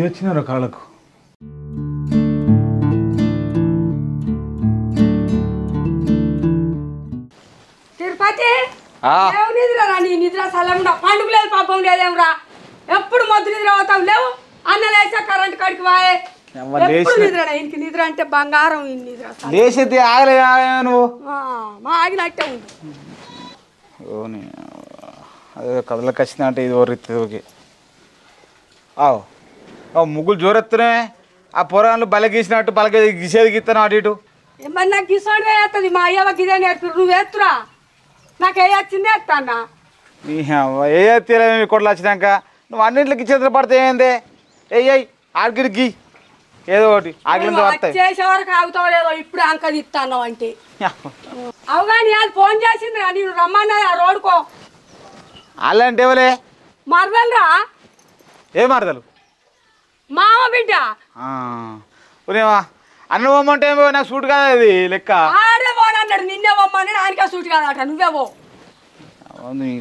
వచ్చినారు కాళ్ళకు. తిరుపతి నిద్ర నీ నిద్ర సలంగా పండుగ లేదు పాపం లేదేమ్రా ఎప్పుడు మొద్దు నిద్ర అవుతావు లేవు అన్న లేచా కరెంట్ కాడికి వాయే నిద్ర ఇంటికి నిద్ర అంటే బంగారం నిద్ర లేచేది ఆగలే నువ్వు మా ఆగినట్టే ఉంది. అదే కథలకు వచ్చిందా అంటే ఇది ఓరికి ముగ్గులు జోరెత్తున్నాయి. ఆ పొరాలు బల గీసినట్టు బలకి గీసేది గీస్తాను అటు ఇటు మరి నాకు గిసోడివే వేస్తుంది మా అయ్యవ గిదే నేర్పి నువ్వు వేస్తురా నాకు ఏ వచ్చిందే వేస్తానా ఏ తీరేమి కొట్లు వచ్చినాక నువ్వు అన్నింటికి చేతులు పడితే ఏంది ఏయ్ ఆడికి ఏదో ఒకటి చేసే వరకు ఆగుతావు లేదో ఇప్పుడు అంకది ఇస్తాను అంటే అవుగాని అది ఫోన్ చేసింది రా నేను రమ్మన్నది ఆ రోడ్కో అలాంటి ఎవలే మరదలు రా ఏ మరదలు మామ బిడ్డ అన్న పోమంటే నాకు సూట్ కాదు అది లెక్క ఆడే పోనన్నాడు నిన్నే పోమన్నాడు ఆయనకే సూట్ కాదట నువ్వే పో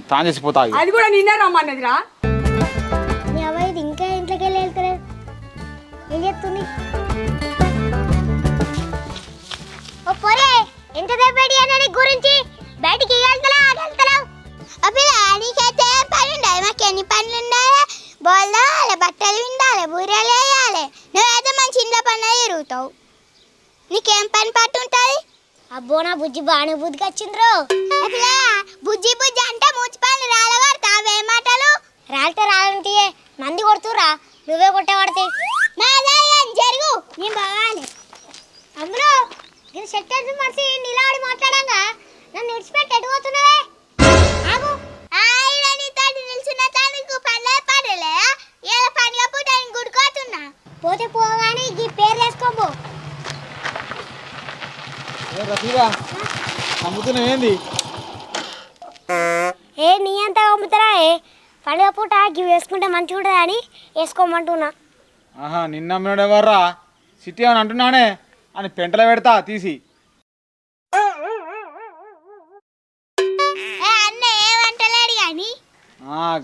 తాను చేసిపోతా అది కూడా నిన్నే రమ్మన్నది రా ఇంకా ఇంట్లోకి వెళ్ళి వెళ్తలేదు ఏం చెప్తుంది ఎంత చెప్పాడు అని గురించి బయటికి వెళ్తలేవు నీకైతే పని ఉండాలి మాకు ఎన్ని పనులు ఉండాలి బోల్ తోవాలి బట్టలు విండాలి బూరెలు వేయాలి నువ్వైతే మంచి ఇంట్లో పని తిరుగుతావు నీకేం పని పట్టు ఉంటుంది అబ్బో నా బుజ్జి బాగానే బుద్ధికి వచ్చిండ్రు బుజ్జి బుజ్జి అంటే ముచ్చిపల్లి రాలవాడతా అవే మాటలు రాలితే రాలంటే మంది కొడుతురా నువ్వే కొట్టబడితే జరుగు నేను బాగాలి అందులో నేను సెట్ మనిషి నిలబడి మాట్లాడంగా నన్ను విడిచిపెట్టి ఎడిపోతున్నావే పోతే పోగానే ఈ పేరు వేసుకోబో అమ్ముతున్నావేంది ఏ నీ అంతా అమ్ముతారా పండుగ పూట ఇవి వేసుకుంటే మంచిగా ఉంటుంది అని వేసుకోమంటున్నా నిన్న అమ్మినాడెవర్రా సిటీ అని అంటున్నానే అని పెంటలో పెడతా తీసి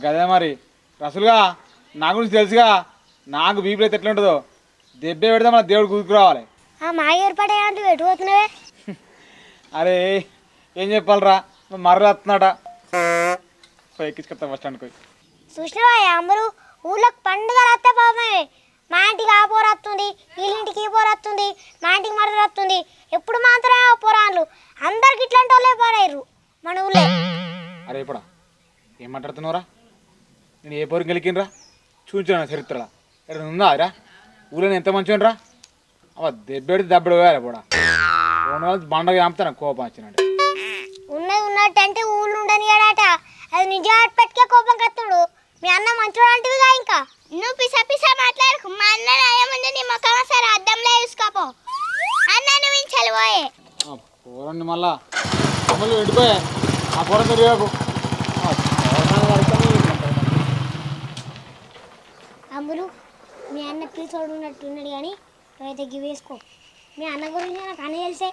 గదే మరి రసులుగా నా గురించి తెలుసుగా నాకు బీపీ అయితే ఎట్లుంటుందో దెబ్బే పెడితే మన దేవుడు కూతుకురావాలి మా ఏర్పడే ఎటు పోతున్నావే అరే ఏం చెప్పాలరా మర్ర వస్తున్నాడ ఎక్కించుకొస్తా బస్ స్టాండ్కి పోయి చూసినావా అందరూ ఊళ్ళోకి పండుగ వస్తే పాపమే మా ఇంటికి ఆ పోర వస్తుంది వీళ్ళింటికి ఈ పోర వస్తుంది మా ఇంటికి మరద వస్తుంది ఎప్పుడు మాత్రమే పోరాళ్ళు అందరికి ఇట్లాంటి వాళ్ళే పారారు మన ఊళ్ళో. అరే ఇప్పుడా ఏం మాట్లాడుతున్నావురా నేను ఏ పోరు గెలికినరా చూపించాను చరిత్రలా ఎక్కడ ఉందా రా ఊళ్ళో ఎంత మంచిగా రా అవ దెబ్బెడితే దెబ్బడు పోయాలి కూడా బండగా చంపుతాను కోపం వచ్చినట్టు ఉన్నది ఉన్నట్టంటే ఊళ్ళు ఉండనియాడట అది నిజం పెట్టుకే కోపం కత్తుడు మీ అన్న మంచోడు అంటివిగా ఇంకా నువ్వు పిసా పిసా మాట్లాడుకు మా అన్న ముందు నీ మొక్కమ సరే అద్దంలో చూసుకోపో అన్నను వించాలి పోయే పోరండి మళ్ళా అమ్మలు వెళ్ళిపోయా ఆ పోరం తిరిగాకు అమ్ములు మీ అన్న పిలిచోడు ఉన్నట్టున్నాడు కానీ నువ్వైతే గివ్ వేసుకో మీ అన్న గురించి నాకు అన్నీ తెలిసే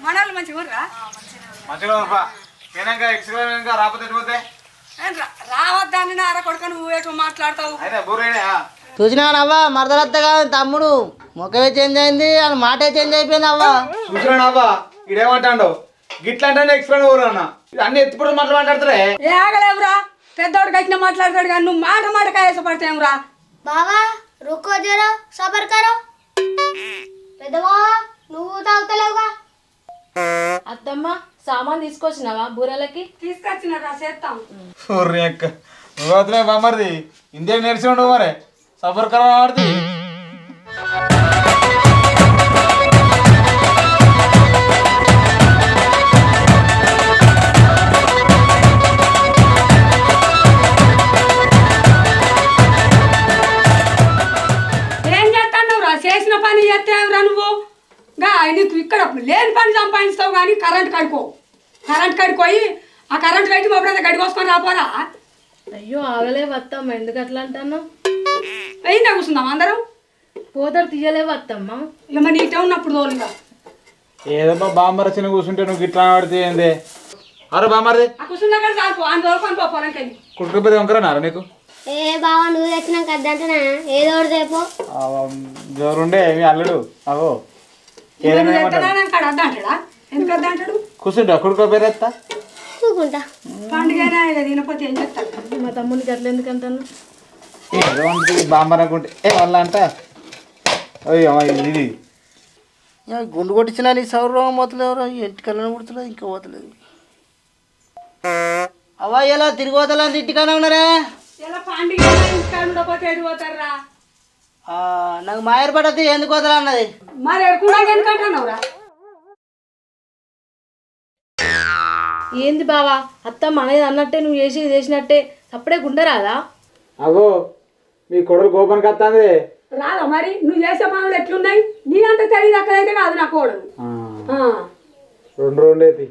మనోళ్ళు మంచిగా రావద్దని అర కొడుకొని నువ్వు మాట్లాడతావు చూసినావా మరదలత్తగా తమ్ముడు ముఖమే చేంజ్ అయింది అని మాటే చేంజ్ అయిపోయింది అవ్వా చూసినావా ఇడేమంటాడు గిట్లా అంటే ఎక్స్ప్లెయిన్ ఊరన్నా అన్ని ఎత్తిపడి మాటలు మాట్లాడతారే ఏ ఆగలేవురా పెద్దోడికి వచ్చిన మాట్లాడతాడు కానీ నువ్వు మాట మాట కాయసపడతావురా బావా రుకో జరా సబర్ కరో పెద్దవా నువ్వు తాగుతలేవుగా అత్తమ్మ సామాన్ తీసుకొచ్చినావా బూరెలకి తీసుకొచ్చినారా చేస్తాం నువ్వు బామ్మది ఇండియా నేర్చి ఉండవు మరి సఫర్ కరా ఆడుతుంది నీకు ఇక్కడ లేని పని సంపాదిస్తావు కానీ కరెంట్ కడుకోయి ఆ కరెంట్ కట్టి మొబైల్ గడి కోసుకొని రాపోరా. అయ్యో ఆగలే వత్తమ్మ, ఎందుకు అట్లా అంటాను? వెయ్యిందా కూర్చుందాం అందరం. పోతారు తీయలే వత్తమ్మ. ఇక మరి నీటే ఉన్నప్పుడు తోలుగా ఏదమ్మా బామ్మర చిన్న కూర్చుంటే నువ్వు ఇట్లా పడితే ఏంది? అరే బామ్మది ఆ కూర్చున్నా కదా చాలు అని తోలుకొని పోవాలని కుటుంబ వంకరన్నారా నీకు? ఏ బావ నువ్వు తెచ్చినాక అద్దంటనా ఏదో ఒకటి రేపు జోరుండే ఏమి అల్లుడు అవో అద్దంటాడా? ఎందుకు అద్దంటాడు? కూర్చుంటా కుడుకో పేరెత్తా చూకుంటా పండుగ తినపోతే ఏం చెప్తాడు? మా తమ్మునికి అట్లా ఎందుకు అంటాను? ఏదో ఉంటుంది బామ్మర అనుకుంటే వాళ్ళ అంట ఇది గుండు కొట్టించిన నీ సౌరవం పోతలేవురా, ఇంటికల్లా పుడుతులేదు ఇంకా పోతలేదు. అవ్వ ఇలా తిరిగి పోతలేదు ఇంటికన్నా ఉన్నారా? ఇలా పండుగ ఇంటికాడ ఉండకపోతే ఎటు పోతారా? నాకు మాయర్ పడద్ది ఎందుకు పోతలే అన్నది. మరి ఎడుకుండా ఎందుకంటున్నావురా? ఏంది బావా అత్తమ్మ అనేది అన్నట్టే నువ్వు చేసినట్టే అప్పుడే గుండరాదా? అగో మీ కొడుకు కోపానికి వస్తుంది రాదా మరి? నువ్వు చేసే పనులు ఎట్లున్నాయి? నీ అంత తెలియదు అక్కడైతే కాదు నా కోడలు. రెండు అయితే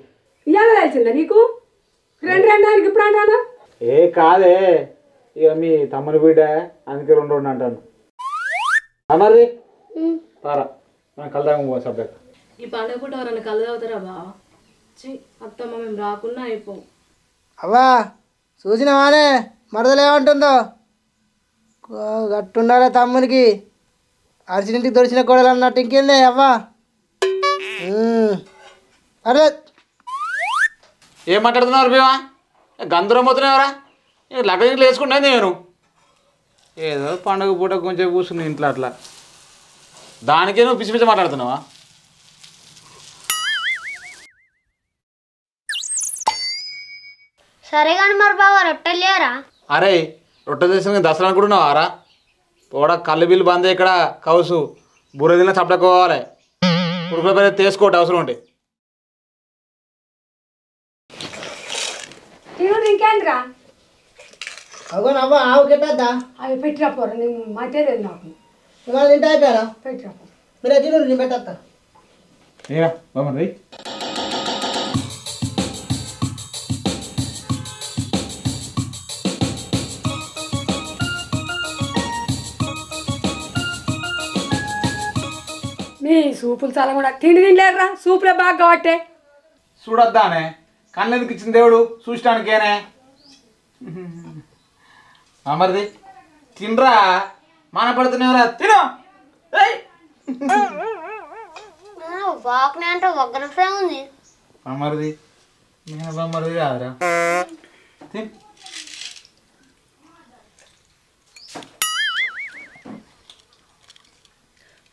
ఇవాళ తెలిసిందా నీకు? రెండు దానికి ఇప్పుడు అంటానా? ఏ కాదే ఇక మీ తమ్ముని బిడ్డ అందుకే రెండు అంటాను. మరి తారా మనం కలుదాము సబ్జెక్ట్. ఈ పండుగ పూట ఎవరన్నా కళ్ళు తాగుతారా బావా? అత్తమ్మ మేము రాకున్నా అయిపోవు. అవ్వా చూసినావానే మరదలు ఏమంటుందో? గట్టుండాలే తమ్మునికి అర్జెంటికి దొరికిన కోడలు అన్నట్టు ఇంకేందే అవ్వా. అరే ఏం మాట్లాడుతున్నారు భీమా? గందరం పోతున్నావురా? లగేజ్ వేసుకుంటాను నేను ఏదో పండుగ పూట కొంచెం కూర్చుని ఇంట్లో అట్లా దానికే నువ్వు పిచ్చి పిచ్చి మాట్లాడుతున్నావా? సరే కానీ మరి బావ రొట్టెలు లేరా? అరే రొట్టె చేసిన దసరా అనుకుంటున్నావారా? పోడా కళ్ళు బిల్లు బంద్ ఇక్కడ కౌసు బుర్ర తిన్న చప్పడుకోవాలి. ఉడుకుల పేరు తీసుకోవటం అవసరం ఉంటే ఇంకేంద్రా అవ్వ ఆవు కెట్టద్దా? అవి పెట్టిరా పోరా, నేను మధ్యలేదు నాకు. ఇవాళ తింటే అయిపోయారా? పెట్టిరా పో. మీరు తిను నేను పెట్టేస్తా. బాగుంది. మీ సూపులు చాలా కూడా తినలేరురా, సూపులే బాగా కాబట్టే. చూడొద్దానే కళ్ళు ఎందుకు ఇచ్చిన దేవుడు చూసడానికేనే. మరిది తినరా మానపడుతున్నావురా తిను. వాక్నే అంటే ఒక్క నిమిషం ఉంది. మరిది నేను బామ్మరిది కాదురా తిన్.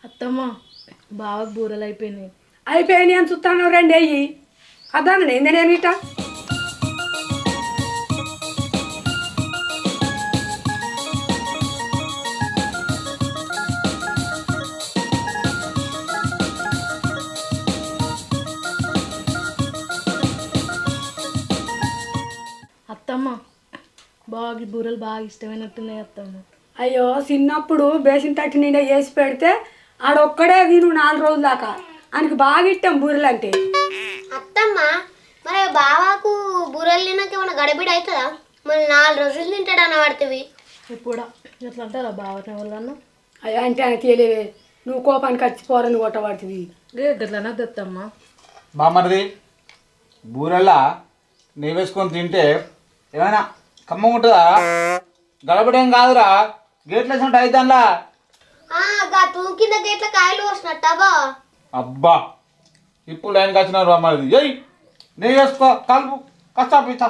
అత్తమ్మ బావకు బూరలు అయిపోయినాయి. అయిపోయినాయి అని చూస్తాను. రెండు అయ్యి అదాను ఏందనేమి ఇట. అత్తమ్మ బాగా బూరలు బాగా ఇష్టమైనట్టున్నాయి అత్తమ్మ. అయ్యో చిన్నప్పుడు బేసిన్ తట్టి నిండా వేసి పెడితే ఆడొక్కడే తిను 4 రోజుల దాకా. ఆయనకి బాగా ఇష్టం బూరెలు అంటే. అత్తమ్మ మరి బావాకు బూరెలు తిన్నాక ఏమన్నా గడబిడ అవుతుందా? మరి 4 రోజులు తింటాడు అన్న పడుతుంది. ఎప్పుడా ఎట్లా అంటారా బావని వాళ్ళన్న? అయ్యో అంటే ఆయన తెలియవే, నువ్వు కోపానికి వచ్చిపోరని కొట్టబడుతుంది. గట్లనా దత్తమ్మ. బామ్మరిది బూరెల్లా నెయ్యి వేసుకొని తింటే ఏమైనా కమ్మగా ఉంటుందా? గడపడేం కాదురా, గేట్లు వేసినట్టు అయితేలా. తూ కింద గేట్ల కాయలు వస్తున్నట్ట బా. అబ్బా ఇప్పుడు లైన్కి వచ్చినారు బామ్మరిది. ఏయ్ నెయ్యి వేసుకో కలుపు కచ్చా పిచ్చా.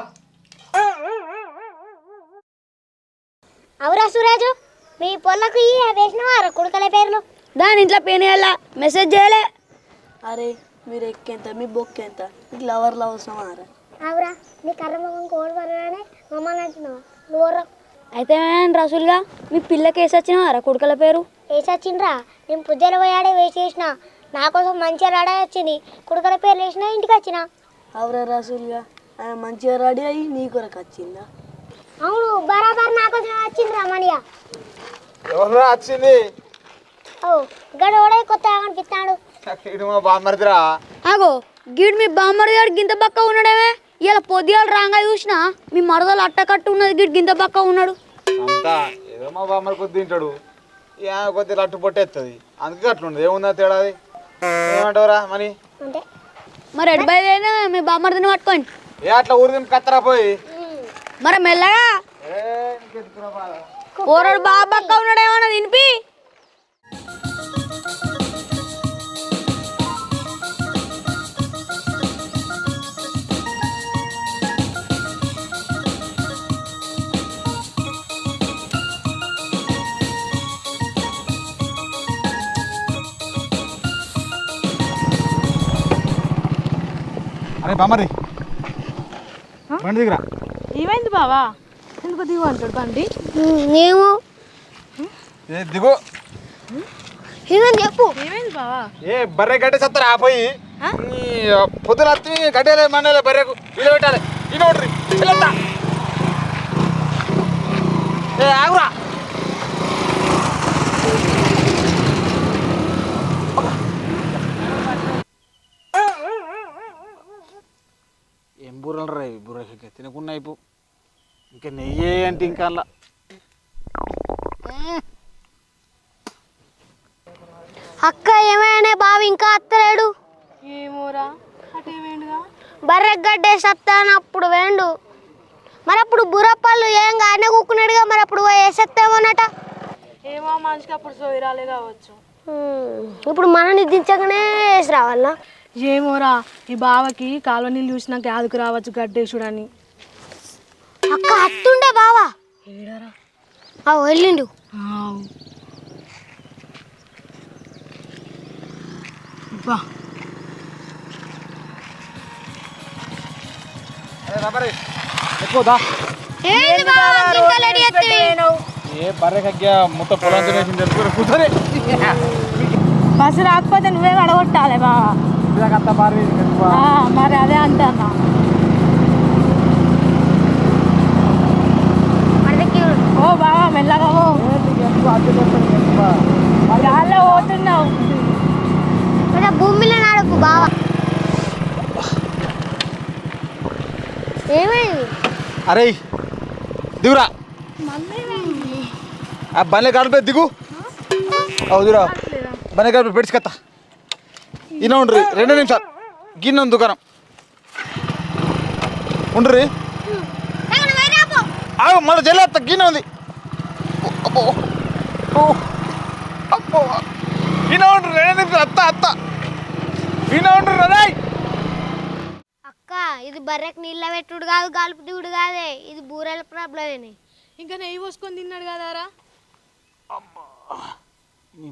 అవురా సురాజు, మీ పొలకు వేసినవారా కుడుకల పేర్లు? దాని ఇంట్లో పెనేయాల మెసేజ్ చేయలే. అరే మీరు ఎక్కేంత మీ బొక్క ఎంత మీకు లవర్లు అవసరమారా? అవురా నీ కర్రముఖం కోడి పరగానే మమ్మల్ని అంటున్నావా నువ్వు? అయితే రసూలుగా మీ పిల్లకి వేసి వచ్చినవారా కుడుకల పేరు? వేసి వచ్చిండ్రా, నేను పుజ్జల పోయాడే వేసేసిన. నా కోసం మంచిగా రెడీ వచ్చింది, కుడుకల పేర్లు వేసిన ఇంటికి వచ్చిన. అవురా రసూలుగా ఆయన మంచిగా రెడీ అయ్యి నీ కొరకు వచ్చిందా? అవును బరాబర్ నా కోసం వచ్చిందిరా మనియా. ఎవరు వచ్చింది? ఓ గడోడే కొత్త కనిపిస్తాడు. మా బామ్మరిదిరా. ఆగో గీడు మీ బామ్మడి గారు గింత బక్క ఉన్నాడేమే ఇలా పొద్దుగాలు రాంగా చూసినా మీ మరదలు అట్టకట్టు ఉన్నది గీడు గింత బక్క ఉన్నాడు అంతా ఏదో మా బామ్మరి కొద్ది తింటాడు కొద్దిగా అట్టు పొట్టేస్తుంది అందుకే అట్లుండదు ఏముందా తేడాది ఏమంటావురా మనీ మరి ఎడబైదైనా మీ బామ్మడిని పట్టుకోండి ఏ అట్లా ఊరి కత్తరా పోయి మరి మెల్లగా ఓరాడు బాగా బక్క ఉన్నాడేమన్నా తినిపి అరే బామ్మరి బండి దిగురా. ఏమైంది బావా ఎందుకు దిగు అంటాడు బండి ఏమో ఏ దిగు ఏమని చెప్పు ఏమైంది బావా ఏ బర్రె గడ్డ సత్తరా పోయి పొద్దున అత్తి గడ్డలే మండలే బర్రెకు ఇల్లు పెట్టాలి ఈ నోడ్రి పిల్లత్తా ఏ ఆగురా ఏం బూరలు రా బుర్రకి తినకుండా అయిపో ఇంకా నెయ్యే అంటే ఇంకా అలా అక్క ఏమైనా బావి ఇంకా అత్తలేడు ఏమోరా అటేమేండుగా బర్రెగడ్డే సత్తానప్పుడు వేండు మరి అప్పుడు బుర్రపళ్ళు ఏం గానే కూకున్నాడుగా మరి అప్పుడు వేసేస్తేమోనట ఏమో మనిషికి అప్పుడు సోయి రాలే కావచ్చు ఇప్పుడు మనని దించగానే వేసి రావాలనా ఏమోరా ఈ బావకి కాలువ నీళ్ళు చూసినాక యాదకు రావచ్చు గడ్డేసుడని అక్క అత్తుండే బావా ఏడారా వెళ్ళిండు బా ఎక్కువదా ఏ బర్రె కగ్గా మొత్త పొలం తినేసింది తెలుసు కూర్చొని బస్సు రాకపోతే నువ్వే పడగొట్టాలి బావా అంత బారి మరి అదే అంటానా ఓ బావా మెల్లగా గాల్లో పోతున్నావు భూమిలో నాడకు బావా ఏమైంది అరే దిగురా ఆ బండ్ల కాడిపై దిగు అవుదురా బండ్ల కాడిపై పెట్టుకత్తా ఈయన ఉండ్రి 2 నిమిషాలు గిన్నె ఉంది దుకాణం ఉండ్రి మళ్ళీ జల్లేస్తా గిన్నె ఉంది అబ్బో అబ్బో ఈయన ఉండ్రి 2 నిమిషాలు అత్త ఈయన ఉండ్రి రదాయ్ అక్క ఇది బర్రెకి నీళ్ళ పెట్టుడు కాదు గాలుపు దిగుడు కాదే ఇది బూరెల ప్రాబ్లమే ఇంకా నెయ్యి పోసుకొని తిన్నాడు కదారా నీ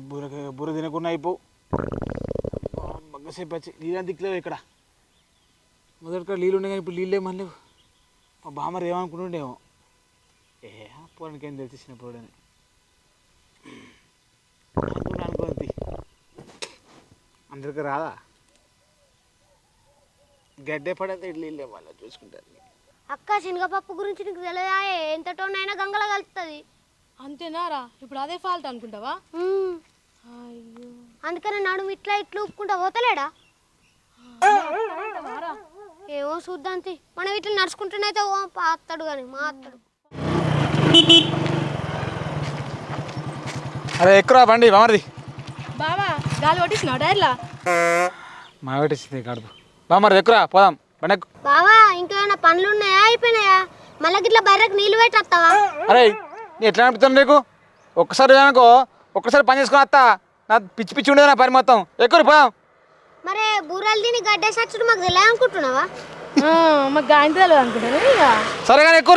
బుర్ర తినకుండా అయిపో మగ్గసేపు వచ్చి నీళ్ళని దిక్కులేవు ఇక్కడ మొదటిగా నీళ్ళు ఉండే కానీ ఇప్పుడు నీళ్ళే మళ్ళీ మా బామ్మరు ఏమనుకుంటుండేమో పోరానికి ఏం తెలిసి చిన్నప్పుడు అనుకోండి అందరికి రాదా గడ్డే పడేది నీళ్ళే మళ్ళీ చూసుకుంటారు అక్క శనగపప్పు గురించి నీకు తెలియదా ఎంత టోన్ అయినా గంగలో కలుస్తుంది అంతేనారా ఇప్పుడు అదే ఫాల్ట్ అనుకుంటావా అయ్యో అందుకని నడుము ఇట్లా ఊపుకుంటా పోతలేడా ఏమో చూద్దాం మనం ఇట్లా నడుచుకుంటూనైతే ఓ పాస్తాడు కానీ మా అత్తడు అరే ఎక్కురా బండి బామరిది బావా గాలి కొట్టించినావు డైర్లా మా పెట్టింది కడుపు బామరిది ఎక్కురా పోదాం బండి ఎక్కు బావా ఇంకేమైనా పనులు ఉన్నాయా అయిపోయినాయా మళ్ళీ ఇట్లా బర్రెకి నీళ్ళు పెట్టేస్తావా అరే నీ ఎట్లా అనిపిస్తుంది నీకు ఒక్కసారి అనుకో ఒక్కసారి పని చేసుకుని వస్తా నా పిచ్చి పిచ్చి ఉండేది నా పని మొత్తం ఎక్కువ పోదాం మరే బూరాలు తిని గడ్డేసచ్చుడు మాకు తెలియదు అనుకుంటున్నావా మాకు గాయం తెలియదు అనుకుంటాను ఇక సరే కానీ ఎక్కువ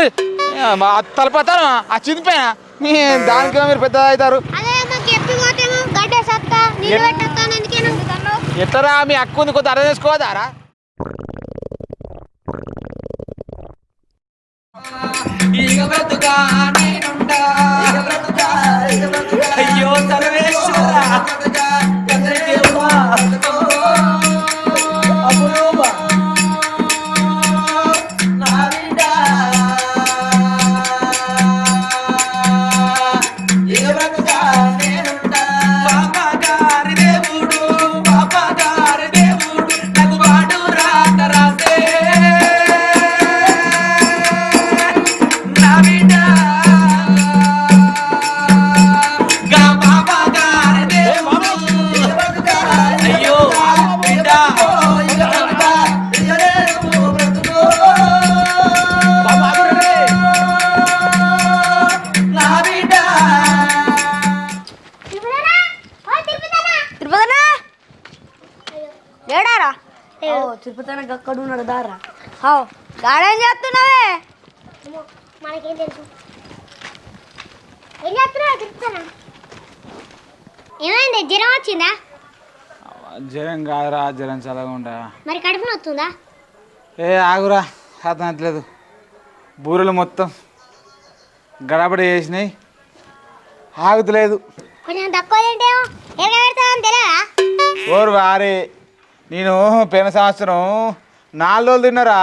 తలపతాను ఆ చిందిపోయినా మీ దానికి మీరు పెద్ద అవుతారు అదే మాకు ఎప్పిపోతేమో గడ్డేసత్తా నీళ్ళు పెట్టేస్తాను ఎందుకేనా ఎట్టరా మీ అక్క ఉంది కొద్దిగా అర్థం చేసుకోవద్దారా అయ్యో సర్వేశ్వర పాప గారి దేవుడు పాప తిరుపతి అక్కడ ఉన్నాడు దారా. గాడేం చేస్తున్నావే? మనకేం తెలుసు. ఏం చేస్తున్నావు చెప్తానా? ఏమైంది, జ్వరం వచ్చిందా? జ్వరం కాదురా, జ్వరం చల్లగా ఉంటా. మరి కడుపు నొత్తుందా? ఏ ఆగురా, అర్థమట్లేదు. బూరెలు మొత్తం గడబడి చేసినాయి, ఆగుతలేదు. కొంచెం తక్కువ తింటేమో ఎక్కడ పెడతామని తెలియదా? ఓరు వారే, నేను పోయిన సంవత్సరం 4 రోజులు తిన్నారా,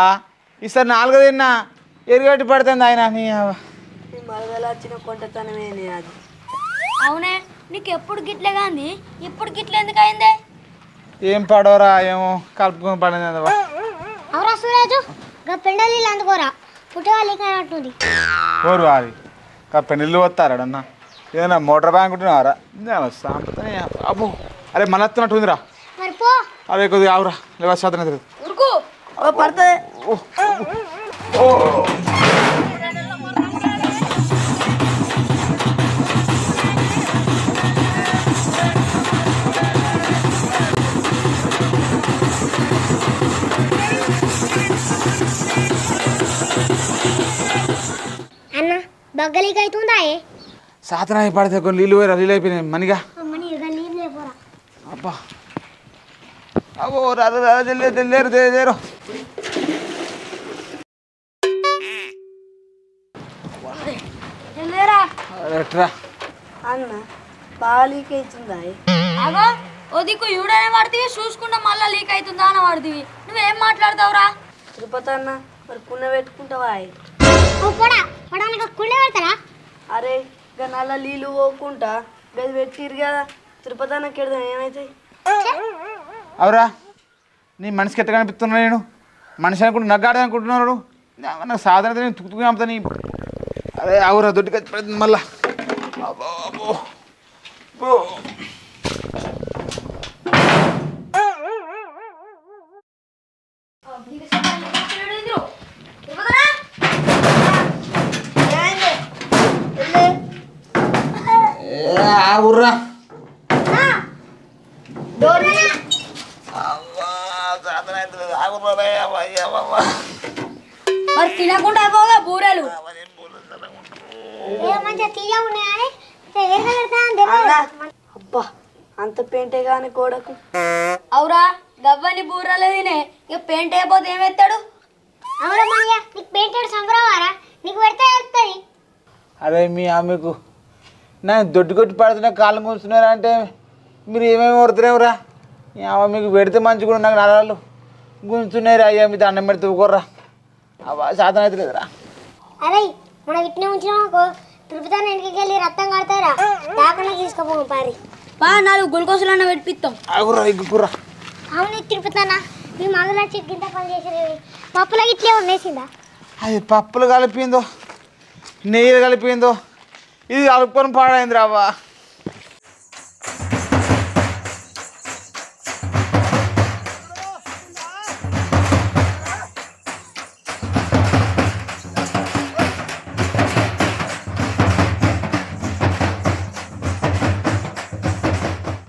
ఈసారి 4 తిన్నా. ఎరుగట్టి పడుతుంది ఆయన. మరదలు వచ్చిన కొంటతనమేనే అది. అవునే, నీకు ఎప్పుడు గిట్లే కానీ ఇప్పుడు గిట్ల ఎందుకు అయిందే? ఏం పడవరా ఏమో, కలుపుకొని పడింది. అవురా సూరాజు, గా పెండలీలు అందుకోరా, పుట్టవాళ్ళు కానట్టుంది. ఓరు వారి పెళ్ళిళ్ళు వస్తారాడన్నా, ఏదన్నా మోటార్ బ్యాంక్ ఉంటున్నారా? అబ్బో, అరే మన వస్తున్నట్టుందిరా. మరి పో. అరే కొద్దిగా ఆవురా, లేవా శాతం తెలియదు. ఉరుకు పడుతుంది. అన్న బగ్గలికి అవుతుందా? సాతన పడితే కొన్ని నీళ్ళు పోయిరా, నీళ్ళు అయిపోయినాయి మనిగా. అమ్మని నీళ్ళు లేపోరా. అబ్బా అబ్బో, రారు ఎట్రా అన్న బాగా లీక్ అవుతుందా? అగో ఓ దిక్కు ఈడనే పడుతుంది, చూసుకుంటా మళ్ళీ లీక్ అవుతుందా అని పడుతుంది. నువ్వేం మాట్లాడతావురా? తిరుపతి అన్న మరి కుండ పెట్టుకుంటావా? కుండ పెడతారా? అరే ఇక నల్ల నీళ్ళు పోకుండా గది పెట్టిరు కదా, తిరుపతి అన్నకి వెళ్దాం ఏమైతాయి? అవురా, నీ మనిషికి ఎట్ట కనిపిస్తున్నా? నేను మనిషి అనుకుంటు నగ్గాడే అనుకుంటున్నాడు. నాకు సాధారణ నేను తుక్కుతుకు అమ్ముతా నీ. అరే అవురా, దొడ్డికి వచ్చి పడుతుంది మళ్ళా. అబ్బో అబ్బో అబ్బో. ఆగుర్రా, మరి తినకుండా అయిపోగా బూరెలు. మంచిగా తీయ ఉన్నాయని అబ్బా అంత పెయింటే కానీ కోడకు. అవురా, గవ్వని బూరెలు తినే ఇక పెయింట్ అయిపోతే ఏమెత్తాడు? అవునా మామయ్య, నీకు పెయింటెడ్ సంబరవారా? నీకు పెడితే వెళ్తుంది. అరే మీ ఆమెకు నా దొడ్డు కొట్టి పడుతున్నా, కాళ్ళు కూర్చున్నారా అంటే మీరు ఏమేమి కొడుతున్నావురా? మీకు పెడితే మంచిగా కూడా నాకు నరాలు గుంజుతున్నారా? అయ్యా మీ దండం పెడితే ఊకోర్రా. అబ్బా శాతం అయితే లేదురా. అరే మన విట్నే ఉంచినామనుకో, తిరుపతి ఇంటికి వెళ్ళి రక్తం కడతారా, దాకా తీసుకుపోము పారి. 4 గ్లూకోజులన్నా పెట్టిస్తాం. ఆగురా, ఇగ్గుకుర్రా. అవును తిరుపతి అన్న, మీ మగలు వచ్చి గింత పని చేసేది పప్పులకి ఇట్లే ఉండేసిందా? అది పప్పులు కలిపిందో నెయ్యిలు కలిపిందో ఇది కలుపుకొని పాడైంది రావా.